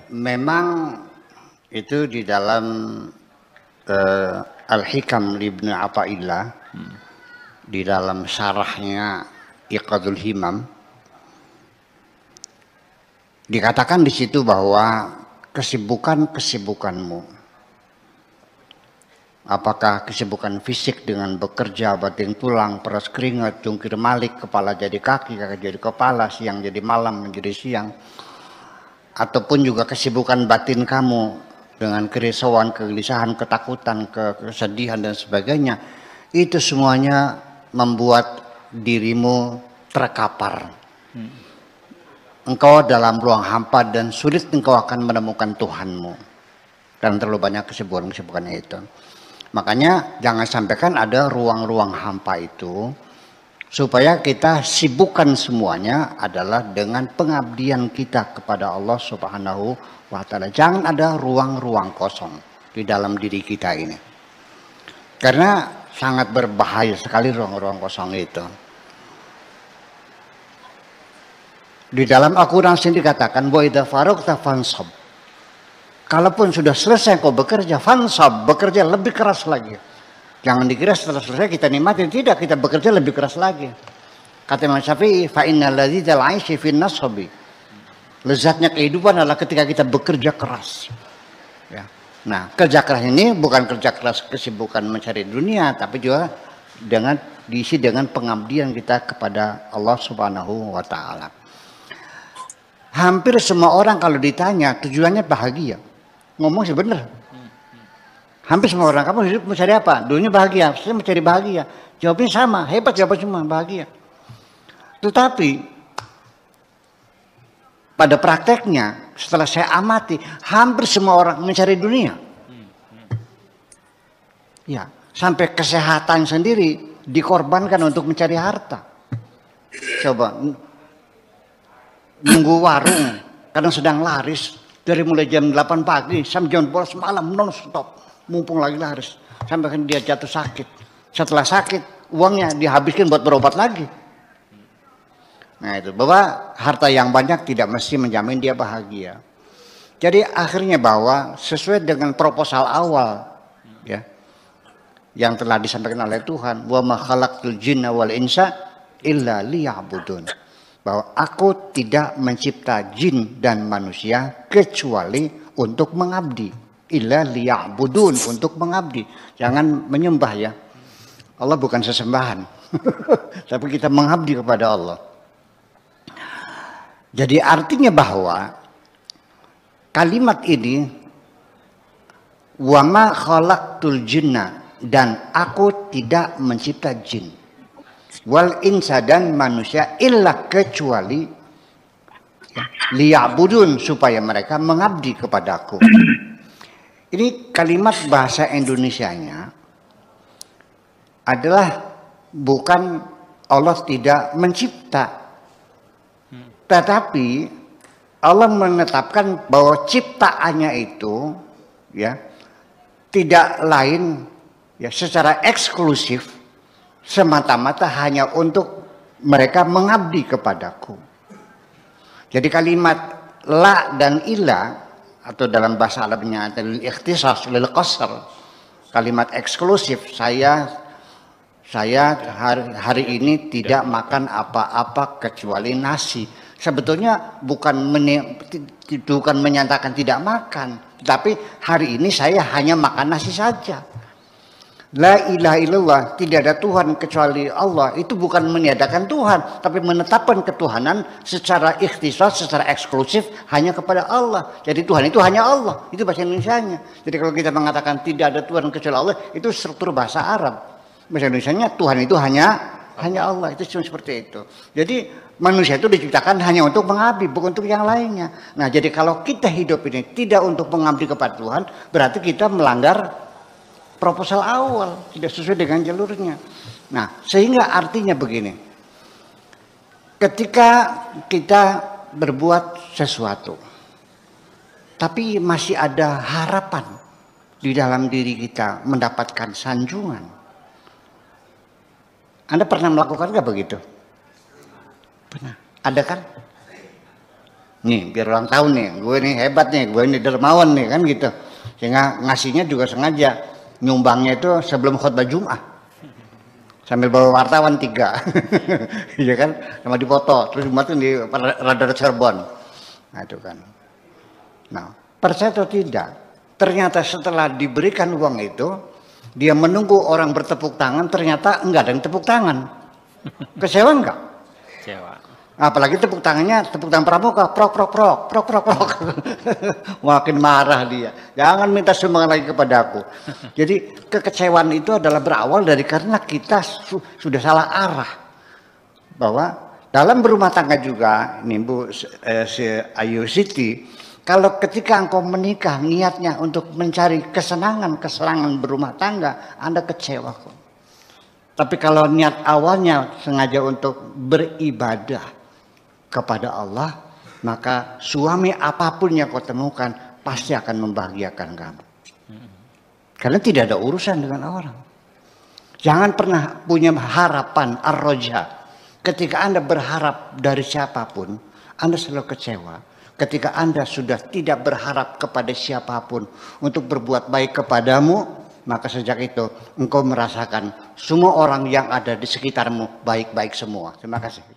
Memang itu di dalam Al-Hikam Ibnu Athaillah, di dalam syarahnya Iqadul Himam, dikatakan di situ bahwa kesibukanmu, apakah kesibukan fisik dengan bekerja, banting tulang, peras keringat, jungkir malik, kepala jadi kaki, kaki jadi kepala, siang jadi malam, menjadi siang, ataupun juga kesibukan batin kamu dengan kerisauan, kegelisahan, ketakutan, kesedihan dan sebagainya, itu semuanya membuat dirimu terkapar. Engkau dalam ruang hampa dan sulit engkau akan menemukan Tuhanmu karena terlalu banyak kesibukan-kesibukannya itu. Makanya jangan sampaikan ada ruang-ruang hampa itu, supaya kita sibukkan semuanya adalah dengan pengabdian kita kepada Allah Subhanahu wa Ta'ala. Jangan ada ruang-ruang kosong di dalam diri kita ini, karena sangat berbahaya sekali ruang-ruang kosong itu. Di dalam Al-Quran sendiri dikatakan, wa idza faragta fansab. Kalaupun sudah selesai kau bekerja, fansab, bekerja lebih keras lagi. Jangan dikira setelah selesai kita nikmatin, tidak, kita bekerja lebih keras lagi. Kata Imam Syafi'i, fa innal ladzal 'aishi fin nasbi. Lezatnya kehidupan adalah ketika kita bekerja keras. Ya. Nah, kerja keras ini bukan kerja keras kesibukan mencari dunia, tapi juga diisi dengan pengabdian kita kepada Allah Subhanahu wa Ta'ala. Hampir semua orang kalau ditanya tujuannya bahagia, ngomong sih benar. Hampir semua orang, kamu hidup mencari apa? Dulunya bahagia, saya mencari bahagia. Jawabnya sama, hebat jawaban semua, bahagia. Tetapi pada prakteknya setelah saya amati, hampir semua orang mencari dunia. Ya, sampai kesehatan sendiri dikorbankan untuk mencari harta. Coba nunggu warung kadang sedang laris dari mulai jam 8 pagi sampai jam 12 malam non stop, mumpung lagi laris sampai kan dia jatuh sakit. Setelah sakit uangnya dihabiskan buat berobat lagi. Nah itu, bahwa harta yang banyak tidak mesti menjamin dia bahagia. Jadi akhirnya bahwa sesuai dengan proposal awal ya yang telah disampaikan oleh Tuhan, wa ma khalaqtul jinna wal insa illa liya'budun. Bahwa aku tidak mencipta jin dan manusia kecuali untuk mengabdi. Illa liya'budun, untuk mengabdi. Jangan menyembah ya. Allah bukan sesembahan. Tapi kita mengabdi kepada Allah. Jadi artinya bahwa kalimat ini, wa ma khalaqtul jinna, dan aku tidak mencipta jin, wal insa, dan manusia, illa, kecuali liya'budun, supaya mereka mengabdi kepadaku. Ini kalimat bahasa Indonesianya adalah bukan Allah tidak mencipta, tetapi Allah menetapkan bahwa ciptaannya itu ya tidak lain ya secara eksklusif semata-mata hanya untuk mereka mengabdi kepadaku. Jadi kalimat la dan ila, atau dalam bahasa Arabnya lil ikhtisas, lil qasr, kalimat eksklusif, saya hari ini tidak makan apa-apa kecuali nasi. Sebetulnya bukan menyatakan tidak makan, tapi hari ini saya hanya makan nasi saja. La ilaha illallah, tidak ada Tuhan kecuali Allah, itu bukan meniadakan Tuhan, tapi menetapkan ketuhanan secara ikhtisas, secara eksklusif hanya kepada Allah. Jadi Tuhan itu hanya Allah, itu bahasa Indonesianya. Jadi kalau kita mengatakan tidak ada Tuhan kecuali Allah, itu struktur bahasa Arab. Bahasa Indonesianya Tuhan itu hanya Allah, itu cuma seperti itu. Jadi manusia itu diciptakan hanya untuk mengabdi, bukan untuk yang lainnya. Nah, jadi kalau kita hidup ini tidak untuk mengabdi kepada Tuhan, berarti kita melanggar proposal awal, tidak sesuai dengan jalurnya. Nah, sehingga artinya begini, ketika kita berbuat sesuatu tapi masih ada harapan di dalam diri kita mendapatkan sanjungan, Anda pernah melakukan nggak begitu? Pernah, ada kan? Nih biar orang tahu nih, gue nih hebat nih, gue ini dermawan nih kan gitu. Sehingga ngasihnya juga sengaja nyumbangnya itu sebelum khutbah Jumat. Sambil bawa wartawan 3. Iya kan, sama dipoto. Terus Jumat itu di Radar Cirebon. Nah itu kan. Nah, percaya atau tidak, ternyata setelah diberikan uang itu, dia menunggu orang bertepuk tangan, ternyata enggak ada yang tepuk tangan. Kecewa enggak? Kecewa. Apalagi tepuk tangannya, tepuk tangan pramuka, prok. Makin marah dia. Jangan minta sumbangan lagi kepada aku. Jadi kekecewaan itu adalah berawal dari karena kita sudah salah arah. Bahwa dalam berumah tangga juga, ini Bu Ayu Siti, kalau ketika engkau menikah niatnya untuk mencari kesenangan berumah tangga, Anda kecewa kok. Tapi kalau niat awalnya sengaja untuk beribadah kepada Allah, maka suami apapun yang kau temukan pasti akan membahagiakan kamu. Karena tidak ada urusan dengan orang. Jangan pernah punya harapan ar-roja. Ketika Anda berharap dari siapapun, Anda selalu kecewa. Ketika Anda sudah tidak berharap kepada siapapun untuk berbuat baik kepadamu, maka sejak itu engkau merasakan semua orang yang ada di sekitarmu baik-baik semua. Terima kasih.